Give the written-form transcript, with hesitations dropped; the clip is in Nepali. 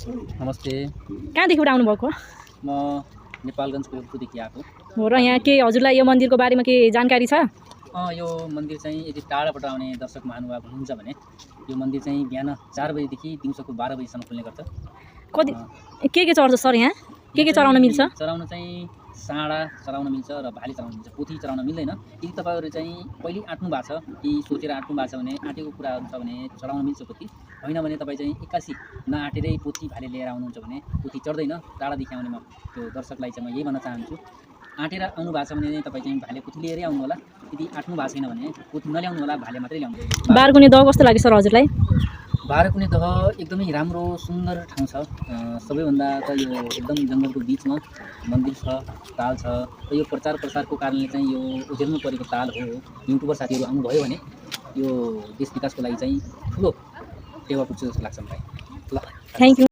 नमस्ते। कहाँदेखि उठा आउनुभएको म नेपालगञ्जको रुकुमदेखि आएको हो र यहाँ के हजुरलाई यो मन्दिरको बारेमा के जानकारी छ? यो मन्दिर चाहिँ यदि टाढाबाट आउने दर्शक महानुभाव हुनुहुन्छ भने यो मन्दिर चाहिँ बिहान 4 बजेदेखि दिउँसोको 12 बजीसम्म खुल्ने गर्छ। कति के चढ्छ सर यहाँ? के चढाउन मिल्छ? चढाउन चाहिँ साँडा चढाउन मिल्छ र भाले चढाउन मिल्छ। पोथी चढाउन मिल्दैन। यदि तपाईँहरू चाहिँ पहिले आँट्नु भएको छ कि सोचेर आँट्नु भएको छ भने आँटेको कुराहरू छ भने चढाउन मिल्छ पोथी। होइन भने तपाईँ चाहिँ एक्कासी नआँटेरै पोथी भाले लिएर आउनुहुन्छ भने पोथी चढ्दैन। टाढादेखि आउने म त्यो दर्शकलाई चाहिँ म यही भन्न चाहन्छु, आँटेर आउनु भएको छ भने तपाईँ चाहिँ भाले पोथी लिएरै आउनु होला। यदि आँट्नु भएको छैन भने पोथी नल्याउनु होला, भाले मात्रै ल्याउनु होला। बारकुने दह कस्तो लाग्यो सर हजुरलाई? बारकुने दह एकदमै राम्रो सुन्दर ठाउँ छ। सबैभन्दा त यो एकदम जङ्गलको बिचमा मन्दिर छ, ताल छ र यो प्रचार प्रसारको कारणले चाहिँ यो उजेलमा परेको ताल हो। युट्युबर साथीहरू आउनुभयो भने यो देश विकासको लागि चाहिँ ठुलो टेवा पुग्छ जस्तो लाग्छ मलाई। ल, थ्याङ्क यू।